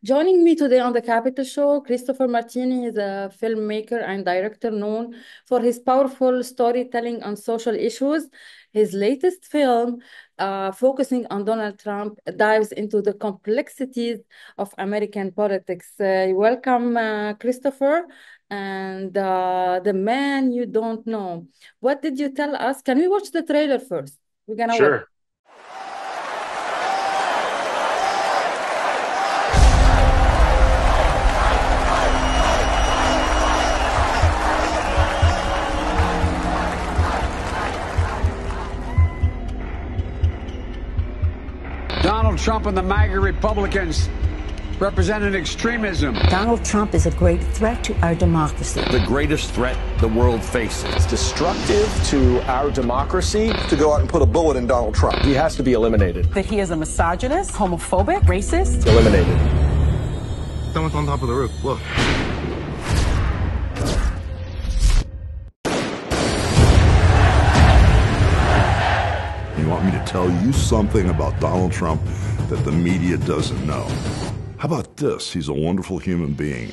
Joining me today on the Capital Show, Christopher Martini is a filmmaker and director known for his powerful storytelling on social issues. His latest film, focusing on Donald Trump, dives into the complexities of American politics. Welcome, Christopher, and the man you don't know. What did you tell us? Can we watch the trailer first? We're gonna watch. Sure. Donald Trump and the MAGA Republicans representing extremism. Donald Trump is a great threat to our democracy. The greatest threat the world faces. It's destructive to our democracy to go out and put a bullet in Donald Trump. He has to be eliminated. That he is a misogynist, homophobic, racist. Eliminated. Someone's on top of the roof. Look. You want me to tell you something about Donald Trump that the media doesn't know? How about this? He's a wonderful human being.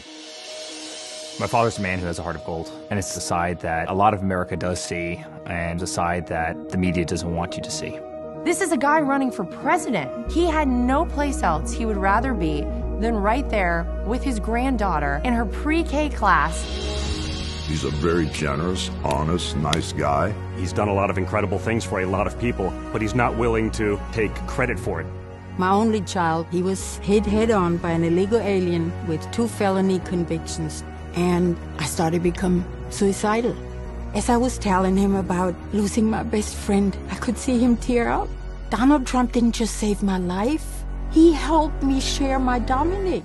My father's a man who has a heart of gold, and it's the side that a lot of America does see, and the side that the media doesn't want you to see. This is a guy running for president. He had no place else he would rather be than right there with his granddaughter in her pre-K class. He's a very generous, honest, nice guy. He's done a lot of incredible things for a lot of people, but he's not willing to take credit for it. My only child, he was hit head-on by an illegal alien with 2 felony convictions. And I started to become suicidal. As I was telling him about losing my best friend, I could see him tear up. Donald Trump didn't just save my life. He helped me share my Dominic.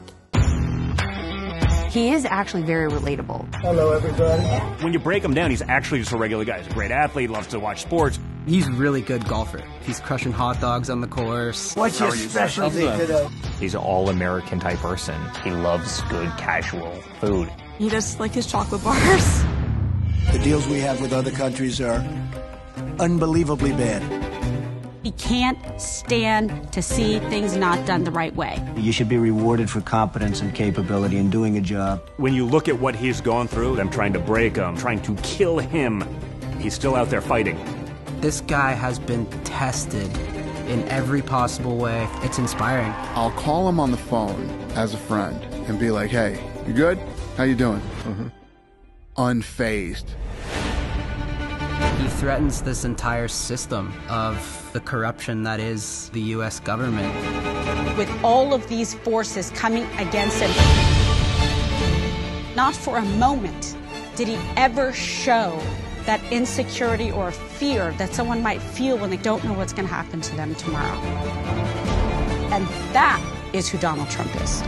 He is actually very relatable. Hello, everybody. When you break him down, he's actually just a regular guy. He's a great athlete, loves to watch sports. He's a really good golfer. He's crushing hot dogs on the course. What's your specialty today? He's an all-American type person. He loves good casual food. He does like his chocolate bars. The deals we have with other countries are unbelievably bad. He can't stand to see things not done the right way. You should be rewarded for competence and capability in doing a job. When you look at what he's gone through, them trying to break him, trying to kill him, he's still out there fighting. This guy has been tested in every possible way. It's inspiring. I'll call him on the phone as a friend and be like, hey, you good? How you doing? Unfazed. He threatens this entire system of the corruption that is the U.S. government. With all of these forces coming against him, not for a moment did he ever show that insecurity or fear that someone might feel when they don't know what's going to happen to them tomorrow. And that is who Donald Trump is.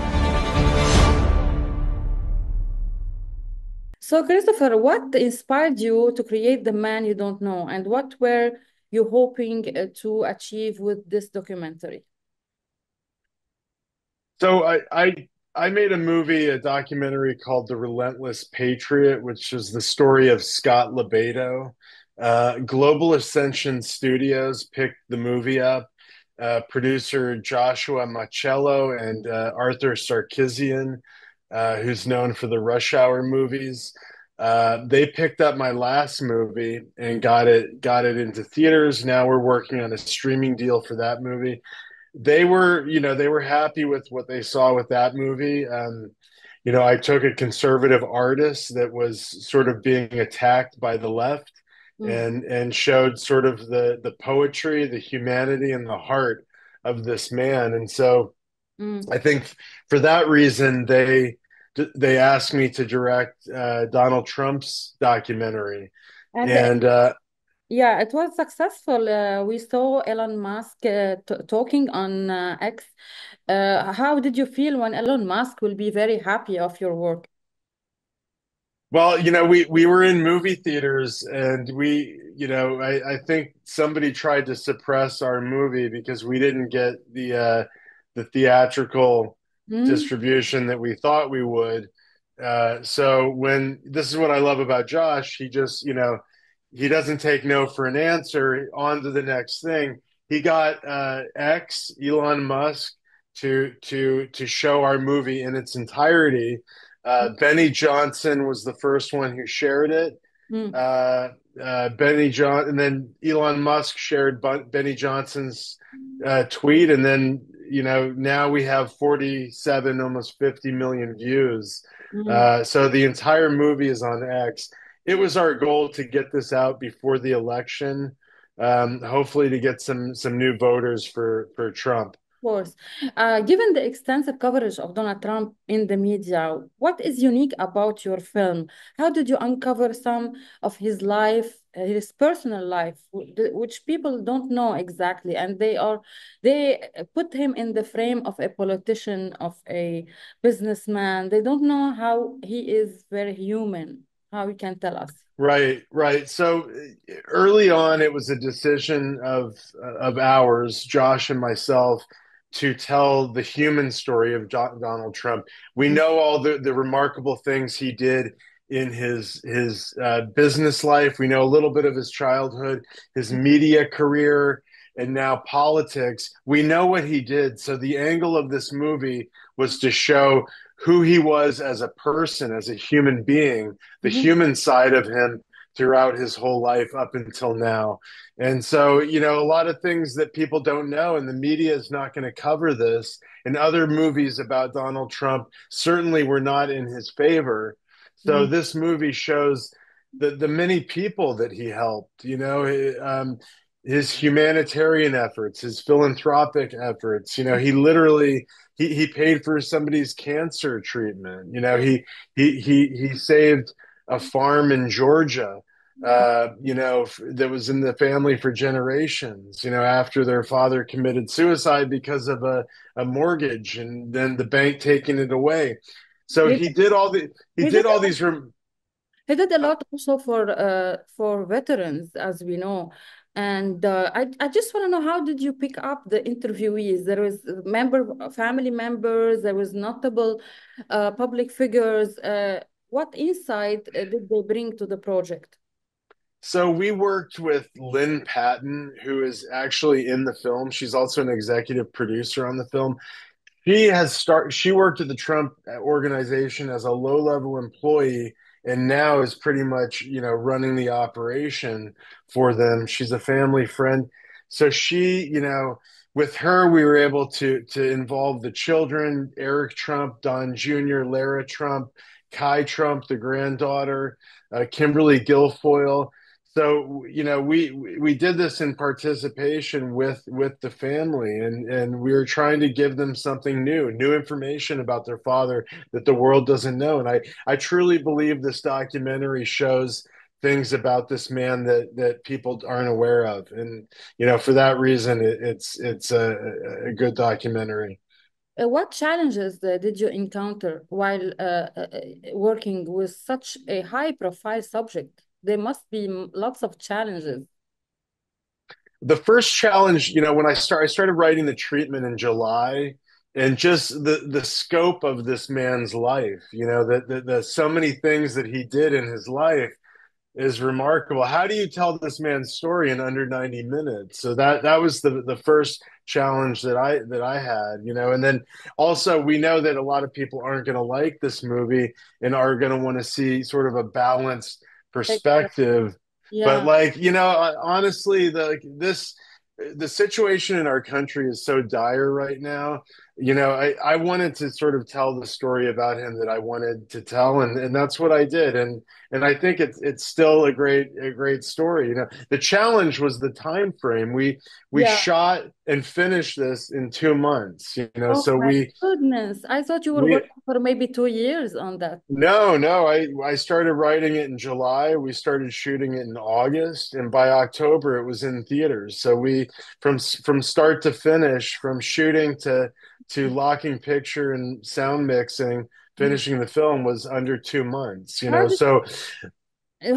So, Christopher, what inspired you to create The Man You Don't Know, and what were you hoping to achieve with this documentary? So I made a documentary called The Relentless Patriot, which is the story of Scott Lebedo. Global Ascension Studios picked the movie up. Producer Joshua Machello and Arthur Sarkisian, who's known for the Rush Hour movies. They picked up my last movie and got it into theaters. Now we're working on a streaming deal for that movie. They were happy with what they saw with that movie. I took a conservative artist that was sort of being attacked by the left and showed sort of the poetry, the humanity, and the heart of this man. And so I think for that reason, they asked me to direct Donald Trump's documentary. And yeah, it was successful. We saw Elon Musk talking on X. How did you feel when Elon Musk will be very happy of your work? Well, we were in movie theaters and I think somebody tried to suppress our movie because we didn't get the theatrical distribution that we thought we would. So this is what I love about Josh. He just, he doesn't take no for an answer. On to the next thing. He got Elon Musk, to show our movie in its entirety. Benny Johnson was the first one who shared it. Mm. Benny John, and then Elon Musk shared Benny Johnson's tweet, and then now we have 47, almost 50 million views. Mm. So the entire movie is on X. It was our goal to get this out before the election, hopefully to get some new voters for Trump. Course. Given the extensive coverage of Donald Trump in the media, what is unique about your film? How did you uncover some of his life, his personal life, which people don't know exactly, and they put him in the frame of a politician, of a businessman. They don't know how he is very human. How you can tell us? Right, right. So early on, it was a decision of ours, Josh and myself, to tell the human story of Donald Trump. We know all the remarkable things he did in his business life. We know a little bit of his childhood, his media career, and now politics. We know what he did. So the angle of this movie was to show who he was as a person, as a human being, the human side of him throughout his whole life up until now. And so, a lot of things that people don't know, and the media is not going to cover this. And other movies about Donald Trump certainly were not in his favor. So this movie shows the many people that he helped, his humanitarian efforts, his philanthropic efforts. He literally he paid for somebody's cancer treatment. He saved a farm in Georgia, that was in the family for generations, after their father committed suicide because of a mortgage and then the bank taking it away. So He, he did all the he he did did all these rem- He did a lot also for veterans, as we know. And I just want to know, how did you pick up the interviewees? There was family members, there was notable public figures. What insight did they bring to the project? So we worked with Lynn Patton, who is actually in the film. She's also an executive producer on the film. She worked at the Trump organization as a low-level employee and now is pretty much, running the operation for them. She's a family friend. So with her we were able to involve the children, Eric Trump, Don Jr., Lara Trump, Kai Trump, the granddaughter, Kimberly Guilfoyle. So we did this in participation with the family, and we were trying to give them something new information about their father that the world doesn't know. And I truly believe this documentary shows things about this man that people aren't aware of, and for that reason it's a good documentary. What challenges did you encounter while working with such a high-profile subject? There must be lots of challenges. The first challenge, when I started writing the treatment in July, and just the scope of this man's life, the so many things that he did in his life is remarkable. How do you tell this man's story in under 90 minutes? So that was the first challenge that I had, and then also we know that a lot of people aren't going to like this movie and are going to want to see sort of a balanced perspective. But Yeah. honestly, the situation in our country is so dire right now. I wanted to sort of tell the story about him that I wanted to tell, and that's what I did. And I think it's still a great story. The challenge was the time frame. We Yeah. shot and finished this in 2 months. Oh So my we goodness. I thought you were we working for maybe 2 years on that. no. I started writing it in July. We started shooting it in August, and by October it was in theaters. So we from start to finish, from shooting to locking picture and sound mixing, Mm. finishing the film was under 2 months. How did So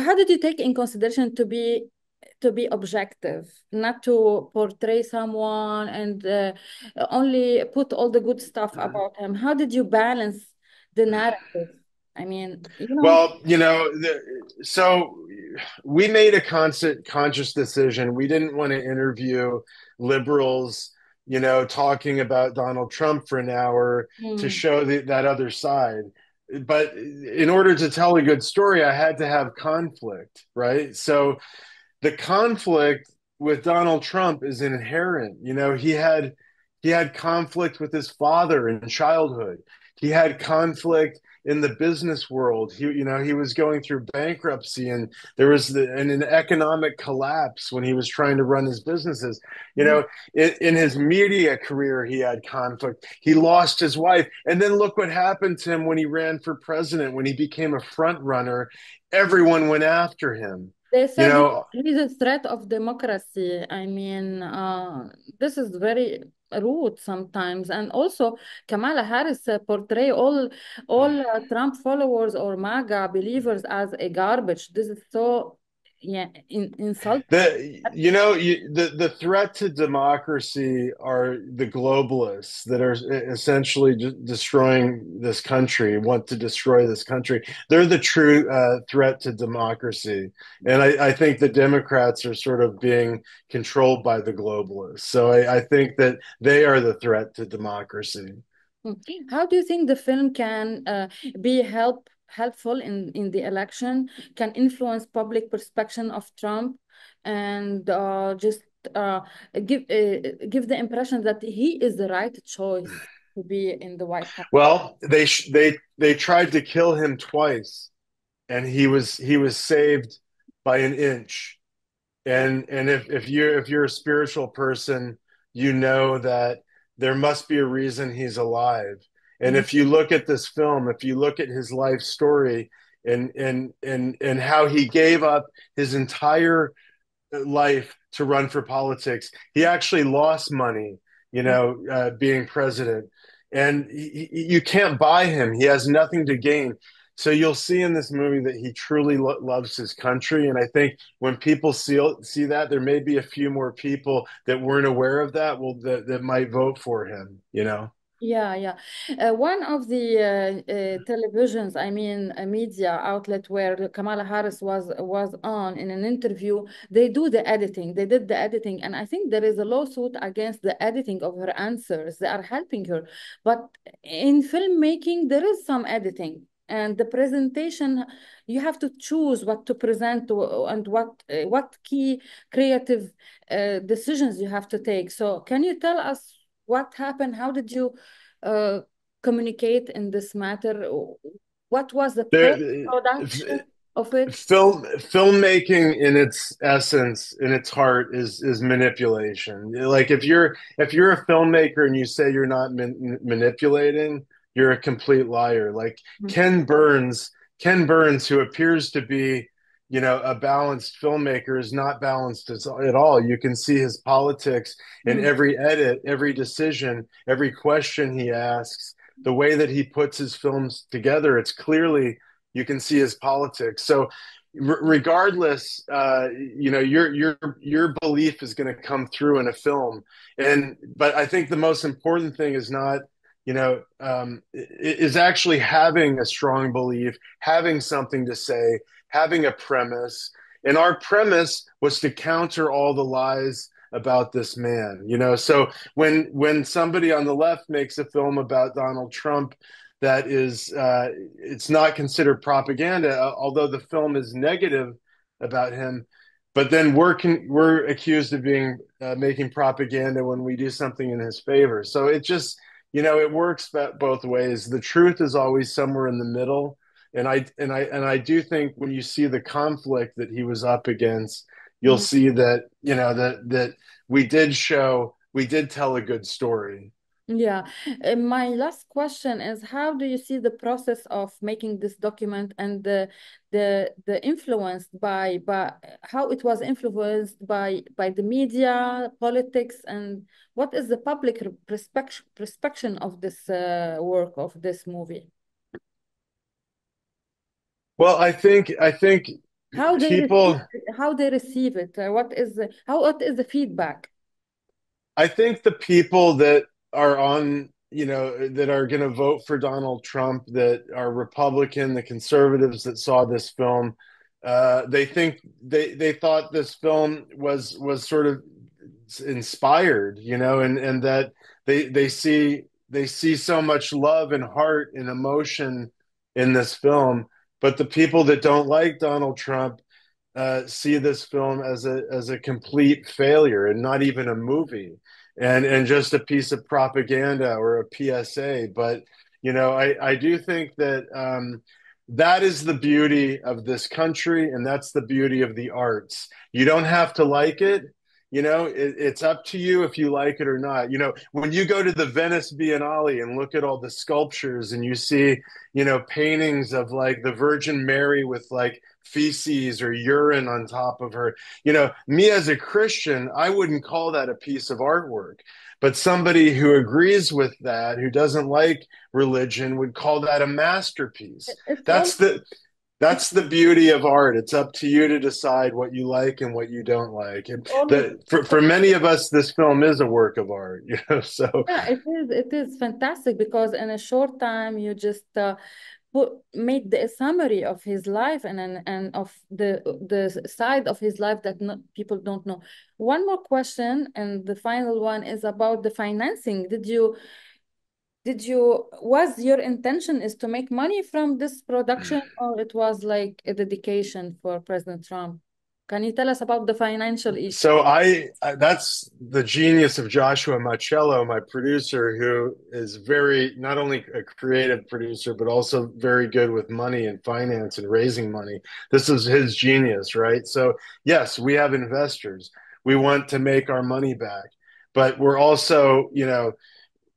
how did you take in consideration to be objective, not to portray someone and only put all the good stuff about him? How did you balance the narrative? I mean, well, so we made a conscious decision. We didn't want to interview liberals talking about Donald Trump for an hour to Mm. show that other side. But in order to tell a good story, I had to have conflict, right? So the conflict with Donald Trump is inherent. He had conflict with his father in childhood. He had conflict in the business world. He was going through bankruptcy, and there was an economic collapse when he was trying to run his businesses. You Mhm. know, in his media career, he had conflict. He lost his wife, and then look what happened to him when he ran for president. When he became a front runner, everyone went after him. They You said know, he's a threat of democracy. I mean, this is very rude sometimes. And also, Kamala Harris portray all Trump followers or MAGA believers as a garbage. This is so, yeah, insulting. the threat to democracy are the globalists that are essentially destroying this country, want to destroy this country. They're the true threat to democracy, and I think the Democrats are sort of being controlled by the globalists. So I think that they are the threat to democracy. How do you think the film can be helpful in the election, can influence public perception of Trump, and just uh, give the impression that he is the right choice to be in the White House? Well, they tried to kill him twice, and he was saved by an inch. And if you're a spiritual person, you know that there must be a reason he's alive. And Mhm. if you look at this film, if you look at his life story and how he gave up his entire life to run for politics. He actually lost money, being president, and you can't buy him. He has nothing to gain. So you'll see in this movie that he truly loves his country, and I think when people see that, there may be a few more people that weren't aware of that that might vote for him. Yeah, yeah. One of the televisions, I mean, a media outlet where Kamala Harris was on in an interview, they do the editing. They did the editing, and I think there is a lawsuit against the editing of her answers. They are helping her, but in filmmaking, there is some editing. And the presentation, you have to choose what to present and what key creative decisions you have to take. So, can you tell us what happened? How did you uh, communicate in this matter? What was the There, post-production of it? filmmaking in its essence, in its heart, is manipulation. Like if you're a filmmaker and you say you're not manipulating, you're a complete liar. Like Mhm. Ken Burns, Ken Burns, who appears to be, a balanced filmmaker, is not balanced at all. You can see his politics in Mhm. every edit, every decision, every question he asks, the way that he puts his films together. It's clearly you can see his politics. So regardless, your belief is going to come through in a film. But I think the most important thing is not, is actually having a strong belief, having something to say, having a premise. And our premise was to counter all the lies about this man. So when somebody on the left makes a film about Donald Trump that is, it's not considered propaganda, although the film is negative about him. But then we're accused of being making propaganda when we do something in his favor. So it just, it works both ways. The truth is always somewhere in the middle, and I do think when you see the conflict that he was up against, you'll Mhm. see that that we did tell a good story. Yeah. My last question is, how do you see the process of making this document and the influence by how it was influenced by the media, politics, and what is the public perspective of this work of this movie? Well, I think How they receive people how they receive it? What is the feedback? I think the people that are on, that are going to vote for Donald Trump, that are Republican, the conservatives that saw this film, they thought this film was sort of inspired, and that they see so much love and heart and emotion in this film. But the people that don't like Donald Trump see this film as a complete failure and not even a movie, and just a piece of propaganda or a PSA. But I do think that that is the beauty of this country, and that's the beauty of the arts. You don't have to like it. It's up to you if you like it or not. When you go to the Venice Biennale and look at all the sculptures and you see, paintings of like the Virgin Mary with like feces or urine on top of her, me as a Christian, I wouldn't call that a piece of artwork. But somebody who agrees with that, who doesn't like religion, would call that a masterpiece. It's That's also the that's the beauty of art. It's up to you to decide what you like and what you don't like. And always for many of us, this film is a work of art. So yeah, it is fantastic because in a short time you just made the summary of his life and of the side of his life that people don't know. One more question, and the final one is about the financing. Was your intention is to make money from this production, or it was like a dedication for President Trump? Can you tell us about the financial issue? So that's the genius of Joshua Machello, my producer, who is very not only a creative producer but also very good with money and finance and raising money. This is his genius, right? So yes, we have investors. We want to make our money back, but we're also,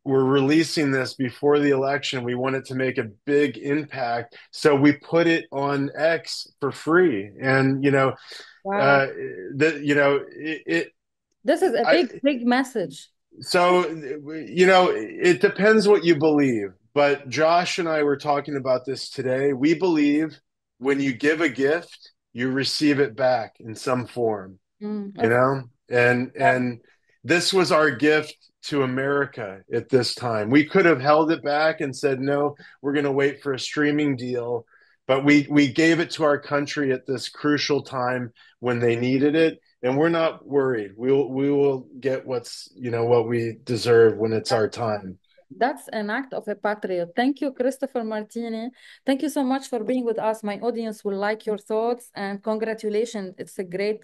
we're releasing this before the election. We want it to make a big impact, so we put it on X for free, and Wow. it This is a big message. so it depends what you believe, but Josh and I were talking about this today. We believe when you give a gift, you receive it back in some form, and this was our gift to America at this time. We could have held it back and said, no, we're going to wait for a streaming deal, but we gave it to our country at this crucial time when they needed it, and we're not worried. We will get what we deserve when it's our time. That's an act of a patriot. Thank you, Christopher Martini. Thank you so much for being with us. My audience will like your thoughts, and congratulations. It's a great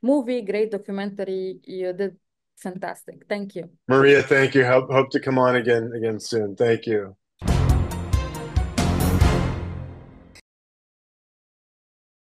movie, great documentary. You did fantastic. Thank you. Maria, thank you. Hope to come on again soon. Thank you.